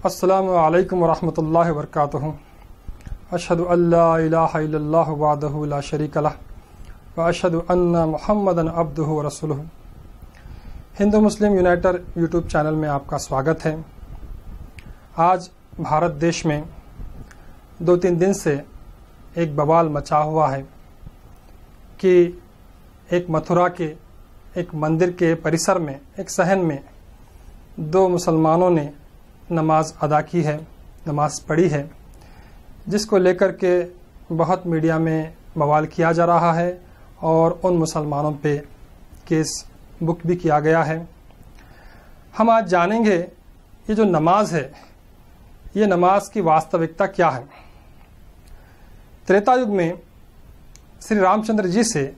अस्सलामु अलैकुम वरहमतुल्लाहि वबरकातुहू। अशहदु अल्ला इलाहा इल्लल्लाहु वहदहु ला शरीका लह व अशहदु अन्ना मुहम्मदन अब्दुहु व रसूलुहु। Hindu Muslim united YouTube channel में आपका स्वागत है। आज भारत देश में 2-3 दिन से एक बवाल मचा हुआ है कि एक मथुरा के एक मंदिर के परिसर में एक सहन में 2 मुसलमानों ने नमाज अदा की है, नमाज पढ़ी है, जिसको लेकर के बहुत मीडिया में बवाल किया जा रहा है और उन मुसलमानों पे केस बुक भी किया गया है। हम आज जानेंगे ये जो नमाज है, ये नमाज की वास्तविकता क्या है। त्रेता युग में श्री रामचंद्र जी से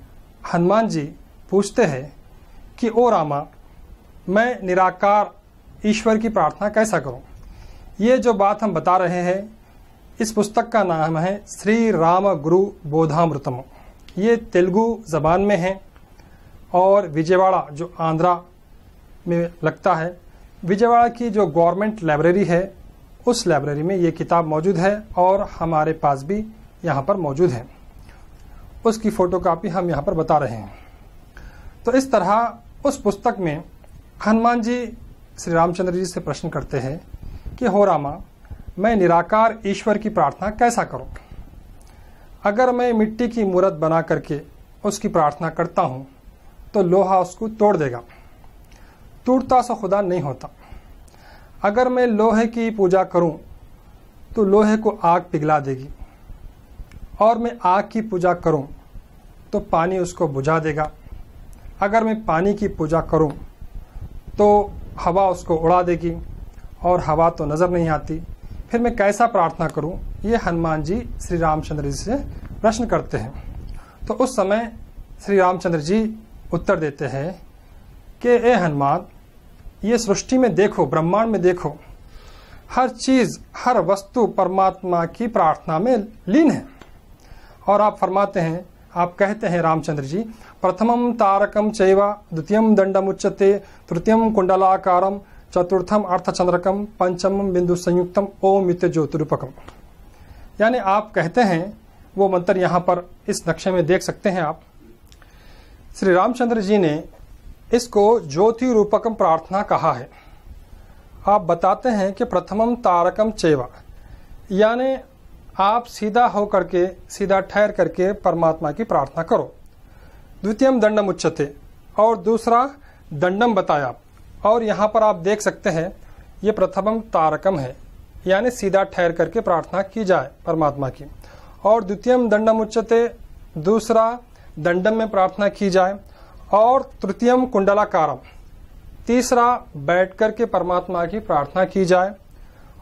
हनुमान जी पूछते हैं कि ओ रामा, मैं निराकार ईश्वर की प्रार्थना कैसा करूं। ये जो बात हम बता रहे हैं, इस पुस्तक का नाम है श्री राम गुरु बोधामृतम। ये तेलुगु ज़बान में है और विजयवाड़ा जो आंध्रा में लगता है, विजयवाड़ा की जो गवर्नमेंट लाइब्रेरी है, उस लाइब्रेरी में ये किताब मौजूद है और हमारे पास भी यहाँ पर मौजूद है। उसकी फ़ोटोकॉपी हम यहाँ पर बता रहे हैं। तो इस तरह उस पुस्तक में हनुमान जी श्री रामचंद्र जी से प्रश्न करते हैं कि हो रामा, मैं निराकार ईश्वर की प्रार्थना कैसा करूं। अगर मैं मिट्टी की मूर्त बना करके उसकी प्रार्थना करता हूं तो लोहा उसको तोड़ देगा, टूटता सा खुदा नहीं होता। अगर मैं लोहे की पूजा करूं तो लोहे को आग पिघला देगी, और मैं आग की पूजा करूं तो पानी उसको बुझा देगा। अगर मैं पानी की पूजा करूं तो हवा उसको उड़ा देगी, और हवा तो नज़र नहीं आती। फिर मैं कैसा प्रार्थना करूं, ये हनुमान जी श्री रामचंद्र जी से प्रश्न करते हैं। तो उस समय श्री रामचंद्र जी उत्तर देते हैं कि ए हनुमान, ये सृष्टि में देखो, ब्रह्मांड में देखो, हर चीज़, हर वस्तु परमात्मा की प्रार्थना में लीन है। और आप फरमाते हैं, आप कहते हैं रामचंद्र जी, प्रथमम तारकम चैव द्वितीयम दंडम उच्यते तृतीयम कुंडलाकारम चतुर्थम अर्थचंद्रकम पंचमम बिंदु संयुक्तम ओम इत्य ज्योतिरूपकम। यानी आप कहते हैं, वो मंत्र यहाँ पर इस नक्शे में देख सकते हैं आप। श्री रामचंद्र जी ने इसको ज्योतिरूपकम प्रार्थना कहा है। आप बताते हैं कि प्रथमम तारकम चैव, यानी आप सीधा हो करके, सीधा ठहर करके परमात्मा की प्रार्थना करो। द्वितीयम दंडम उच्यते, और दूसरा दंडम बताया। और यहाँ पर आप देख सकते हैं, ये प्रथमम तारकम है, यानी सीधा ठहर करके प्रार्थना की जाए परमात्मा की। और द्वितीयम दंडम उच्यते, दूसरा दंडम में प्रार्थना की जाए। और तृतीयम कुंडलाकारम, तीसरा बैठ करके परमात्मा की प्रार्थना की जाए।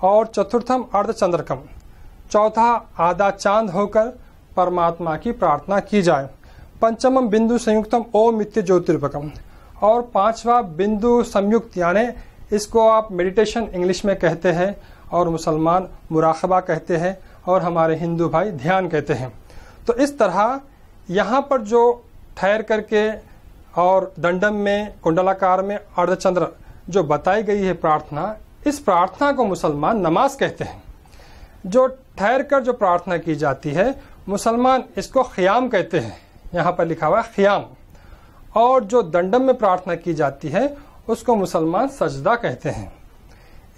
और चतुर्थम अर्धचंद्रकम, चौथा आधा चांद होकर परमात्मा की प्रार्थना की जाए। पंचमम बिंदु संयुक्तम ओम इत्य ज्योतिरूपकम, और 5वां बिंदु संयुक्त, यानी इसको आप मेडिटेशन इंग्लिश में कहते हैं, और मुसलमान मुराकबा कहते हैं, और हमारे हिंदू भाई ध्यान कहते हैं। तो इस तरह यहाँ पर जो ठहर करके और दंडम में, कुंडलाकार में, अर्धचंद्र जो बताई गई है प्रार्थना, इस प्रार्थना को मुसलमान नमाज कहते हैं। जो ठहर कर जो प्रार्थना की जाती है, मुसलमान इसको ख़ियाम कहते हैं, यहाँ पर लिखा हुआ है ख़ियाम। और जो दंडम में प्रार्थना की जाती है, उसको मुसलमान सजदा कहते हैं।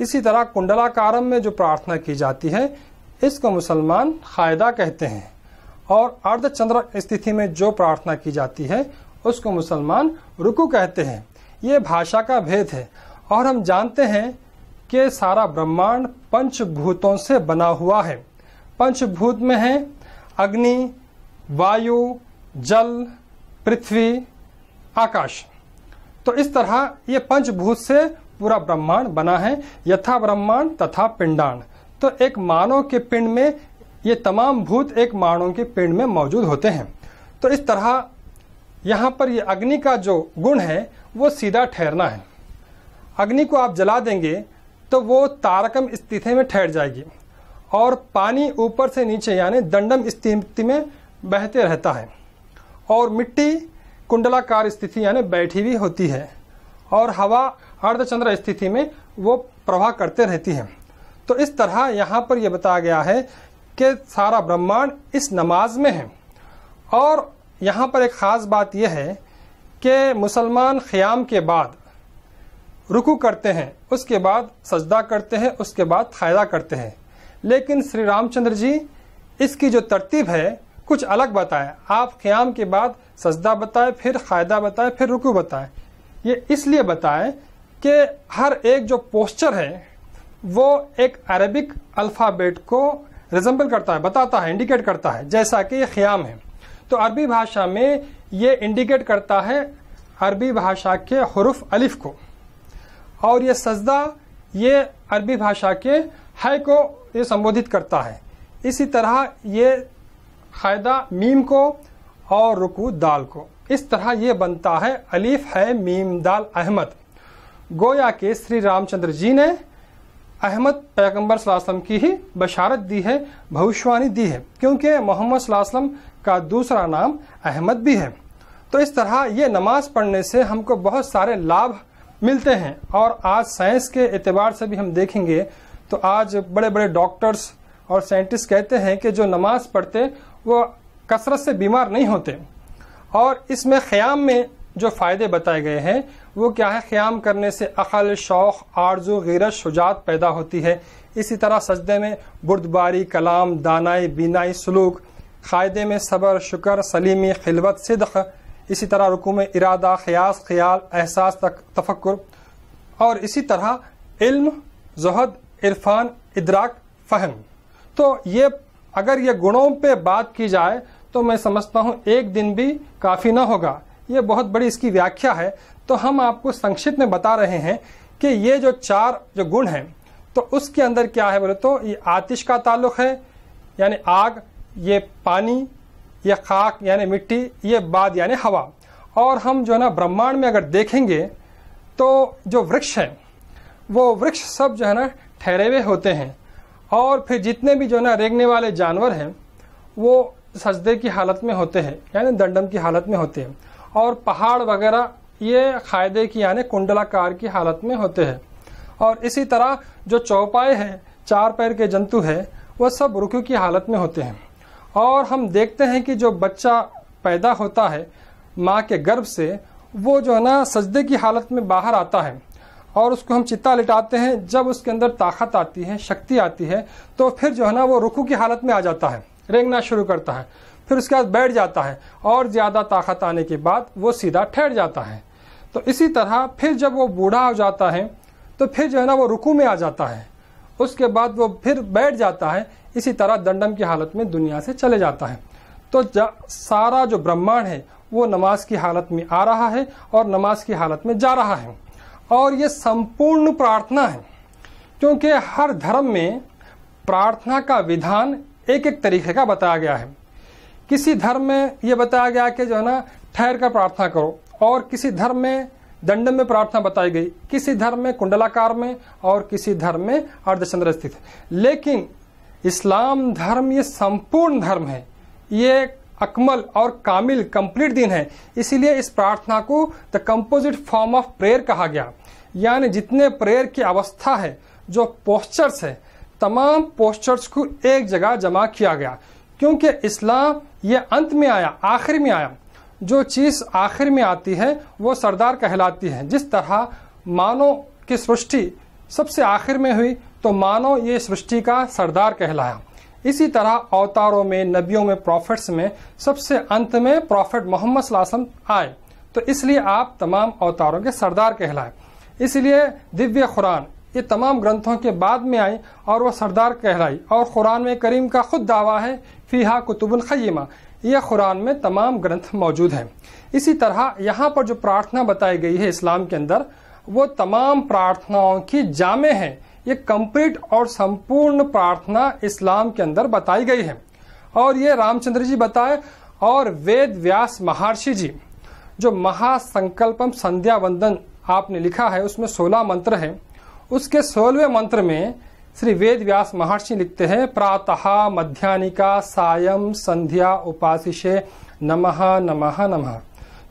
इसी तरह कुंडलाकारम में जो प्रार्थना की जाती है, इसको मुसलमान क़ायदा कहते हैं। और अर्धचंद्र स्थिति में जो प्रार्थना की जाती है, उसको मुसलमान रुकू कहते हैं। ये भाषा का भेद है। और हम जानते हैं कि सारा ब्रह्मांड पंचभूतों से बना हुआ है। पंचभूत में है अग्नि, वायु, जल, पृथ्वी, आकाश। तो इस तरह ये पंचभूत से पूरा ब्रह्मांड बना है। यथा ब्रह्मांड तथा पिंडांड। तो एक मानव के पिंड में ये तमाम भूत एक मानव के पिंड में मौजूद होते हैं। तो इस तरह यहाँ पर ये अग्नि का जो गुण है, वो सीधा ठहरना है। अग्नि को आप जला देंगे तो वो तारकम स्थिति में ठहर जाएगी, और पानी ऊपर से नीचे यानी दंडम स्थिति में बहते रहता है। और मिट्टी कुंडलाकार स्थिति यानी बैठी हुई होती है, और हवा अर्धचंद्र स्थिति में वो प्रवाह करते रहती है। तो इस तरह यहाँ पर यह बताया गया है कि सारा ब्रह्मांड इस नमाज में है। और यहाँ पर एक ख़ास बात यह है कि मुसलमान क़याम के बाद रुकू करते हैं, उसके बाद सजदा करते हैं, उसके बाद क़ायदा करते हैं। लेकिन श्री रामचंद्र जी इसकी जो तरतीब है कुछ अलग बताएं। आप क़याम के बाद सजदा बताएं, फिर क़ायदा बताएं, फिर रुकू बताएं। ये इसलिए बताएं कि हर एक जो पोस्चर है वो एक अरबिक अल्फ़ाबेट को रिजेंबल करता है, बताता है, इंडिकेट करता है। जैसा कि ये क़याम है तो अरबी भाषा में ये इंडिकेट करता है अरबी भाषा के हुरूफ अलिफ को, और ये सजदा ये अरबी भाषा के है को ये संबोधित करता है। इसी तरह ये क़ायदा मीम को और रुकू दाल को। इस तरह ये बनता है अलिफ है मीम दाल अहमद। गोया के श्री रामचंद्र जी ने अहमद पैगंबर सल्लल्लाहु अलैहि वसल्लम की ही बशारत दी है, भविष्यवाणी दी है, क्योंकि मोहम्मद सल्लल्लाहु अलैहि वसल्लम का दूसरा नाम अहमद भी है। तो इस तरह ये नमाज पढ़ने से हमको बहुत सारे लाभ मिलते हैं। और आज साइंस के एतबार से भी हम देखेंगे तो आज बड़े बड़े डॉक्टर्स और साइंटिस्ट कहते हैं कि जो नमाज पढ़ते वो कसरत से बीमार नहीं होते। और इसमें क़याम में जो फ़ायदे बताए गए हैं वो क्या है, क़याम करने से अक़ल, शौक़, आरज़ू, ग़ीरत, शुजाअत पैदा होती है। इसी तरह सजदे में बुर्दबारी, कलाम, दानाई, बीनाई, सुलूक, क़ायदे में सब्र, शुक्र, सलीमी, खिलवत, सिद्क़। इसी तरह रुकू में इरादा, क़यास, ख़याल, एहसास, तफक्कुर। और इसी तरह इल्म, ज़ुहद, इरफान, इदराक, फ़हम। तो ये अगर ये गुणों पे बात की जाए तो मैं समझता हूँ एक दिन भी काफ़ी ना होगा। ये बहुत बड़ी इसकी व्याख्या है। तो हम आपको संक्षिप्त में बता रहे हैं कि ये जो चार जो गुण हैं तो उसके अंदर क्या है बोले तो ये आतिश का ताल्लुक़ है, यानी आग, ये पानी, ये खाक यानी मिट्टी, ये बाद यानी हवा। और हम जो है ना ब्रह्मांड में अगर देखेंगे तो जो वृक्ष हैं वो वृक्ष सब जो है ना ठहरे हुए होते हैं। और फिर जितने भी जो है ना रेंगने वाले जानवर हैं वो सजदे की हालत में होते हैं, यानी दंडम की हालत में होते हैं। और पहाड़ वगैरह ये क़ायदे की यानी कुंडलाकार की हालत में होते हैं। और इसी तरह जो चौपाए हैं, चार पैर के जंतु हैं, वो सब रुकू की हालत में होते हैं। और हम देखते हैं कि जो बच्चा पैदा होता है माँ के गर्भ से, वो जो है ना सजदे की हालत में बाहर आता है और उसको हम चित्ता लिटाते हैं। जब उसके अंदर ताकत आती है, शक्ति आती है, तो फिर जो है ना वो रुकू की हालत में आ जाता है, रेंगना शुरू करता है। फिर उसके बाद बैठ जाता है और ज़्यादा ताकत आने के बाद वो सीधा ठहर जाता है। तो इसी तरह फिर जब वो बूढ़ा हो जाता है तो फिर जो है ना वो रुकू में आ जाता है, उसके बाद वो फिर बैठ जाता है। इसी तरह दंडम की हालत में दुनिया से चले जाता है। तो सारा जो ब्रह्मांड है वो नमाज की हालत में आ रहा है और नमाज की हालत में जा रहा है। और ये संपूर्ण प्रार्थना है, क्योंकि हर धर्म में प्रार्थना का विधान एक एक तरीके का बताया गया है। किसी धर्म में ये बताया गया कि जो है ना ठहर कर प्रार्थना करो, और किसी धर्म में दंडम में प्रार्थना बताई गई, किसी धर्म में कुंडलाकार में, और किसी धर्म में अर्धचंद्र स्थित। लेकिन इस्लाम धर्म ये संपूर्ण धर्म है, ये अकमल और कामिल कंप्लीट दिन है। इसीलिए इस प्रार्थना को the composite form of prayer कहा गया। यानी जितने प्रेयर की अवस्था है, जो पोस्चर्स है, तमाम पोस्चर्स को एक जगह जमा किया गया। क्योंकि इस्लाम ये अंत में आया, आखिर में आया। जो चीज़ आखिर में आती है वो सरदार कहलाती है। जिस तरह मानव की सृष्टि सबसे आखिर में हुई तो मानव ये सृष्टि का सरदार कहलाया। इसी तरह अवतारों में, नबियों में, प्रॉफिट्स में सबसे अंत में प्रॉफिट मोहम्मद सल्लल्लाहु अलैहि वसल्लम आए। तो इसलिए आप तमाम अवतारों के सरदार कहलाए। इसलिए दिव्य कुरान ये तमाम ग्रंथों के बाद में आई और वह सरदार कहलाई। और कुरान में करीम का खुद दावा है फ़ीहा कुतुबुन क़य्यिमा, यह कुरान में तमाम ग्रंथ मौजूद हैं। इसी तरह यहाँ पर जो प्रार्थना बताई गई है इस्लाम के अंदर, वो तमाम प्रार्थनाओं की जामे है। ये कंप्लीट और संपूर्ण प्रार्थना इस्लाम के अंदर बताई गई है। और ये रामचंद्र जी बताए, और वेद व्यास महर्षि जी जो महासंकल्पम संध्या वंदन आपने लिखा है, उसमें 16 मंत्र हैं। उसके 16वें मंत्र में श्री वेद व्यास महर्षि लिखते हैं, प्रातः मध्यानिका सायं संध्या उपासिशे नमः नमः नमः।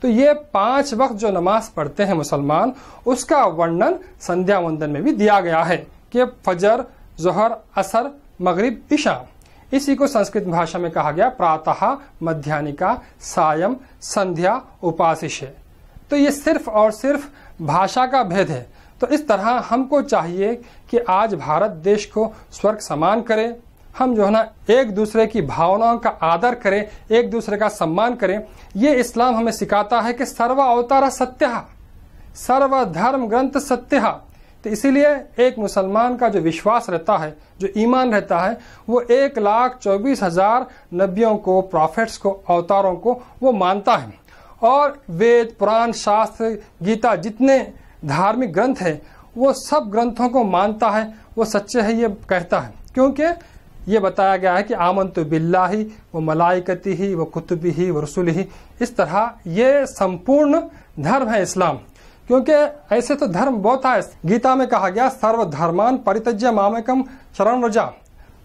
तो ये 5 वक्त जो नमाज पढ़ते हैं मुसलमान, उसका वर्णन संध्या वंदन में भी दिया गया है कि फजर, जोहर, असर, मगरिब, ईशा। इसी को संस्कृत भाषा में कहा गया प्रातः, मध्याह्निका, सायं, संध्या, उपासिशे। तो ये सिर्फ और सिर्फ भाषा का भेद है। तो इस तरह हमको चाहिए कि आज भारत देश को स्वर्ग समान करें। हम जो है ना एक दूसरे की भावनाओं का आदर करें, एक दूसरे का सम्मान करें। ये इस्लाम हमें सिखाता है कि सर्व अवतारा सत्यः, सर्व धर्म ग्रंथ सत्यः। तो इसीलिए एक मुसलमान का जो विश्वास रहता है, जो ईमान रहता है, वो 1,24,000 नबियों को, प्रॉफिट्स को, अवतारों को वो मानता है। और वेद, पुराण, शास्त्र, गीता, जितने धार्मिक ग्रंथ हैं, वो सब ग्रंथों को मानता है, वो सच्चे हैं ये कहता है। क्योंकि ये बताया गया है कि आमन्तु बिल्लाहि व मलाइकतिहि व कुतुबिहि व रुसुलिहि। इस तरह ये संपूर्ण धर्म है इस्लाम। क्योंकि ऐसे तो धर्म बहुत है। गीता में कहा गया सर्वधर्मान परित्यज्य मामेकम शरणं व्रज।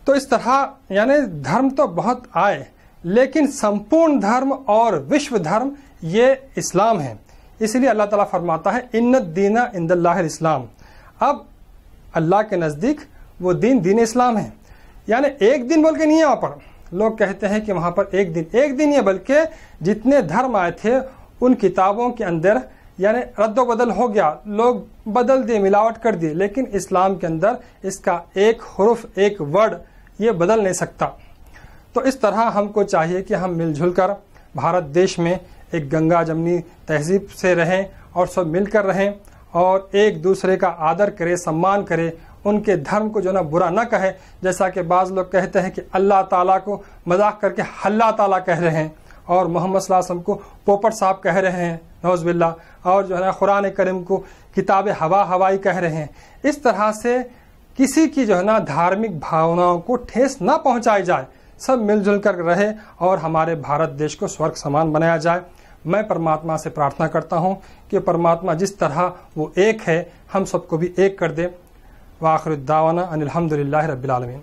तो इस तरह यानी धर्म तो बहुत आए, लेकिन संपूर्ण धर्म और विश्व धर्म ये इस्लाम है। इसलिए अल्लाह ताला फरमाता है इन्न दीना इंदल्लाहिल इस्लाम। अब अल्लाह के नज़दीक वो दीन इस्लाम है। यानी एक दिन बोल के नहीं है। वहाँ पर लोग कहते हैं कि वहाँ पर एक दिन ये, बल्कि जितने धर्म आए थे उन किताबों के अंदर यानी रद्दो बदल हो गया, लोग बदल दिए, मिलावट कर दिए। लेकिन इस्लाम के अंदर इसका एक हुर्फ, एक वर्ड ये बदल नहीं सकता। तो इस तरह हमको चाहिए कि हम मिलजुल कर भारत देश में एक गंगा जमनी तहजीब से रहें और सब मिलकर रहें और एक दूसरे का आदर करें, सम्मान करें, उनके धर्म को जो ना बुरा ना कहे। जैसा कि बाज़ लोग कहते हैं कि अल्लाह ताला को मजाक करके हल्ला ताला कह रहे हैं और मोहम्मद सल्लल्लाहु अलैहि वसल्लम को पोपट साहब कह रहे हैं, नौज़ बिल्लाह, और जो है ना कुरान करीम को किताब हवाई कह रहे हैं। इस तरह से किसी की जो है ना धार्मिक भावनाओं को ठेस ना पहुंचाई जाए, सब मिलजुल कर रहे और हमारे भारत देश को स्वर्ग समान बनाया जाए। मैं परमात्मा से प्रार्थना करता हूं कि परमात्मा जिस तरह वो एक है, हम सबको भी एक कर दे। वाखिर दावाना अनिल हम्दुलिल्लाहि रब्बिल आलमीन।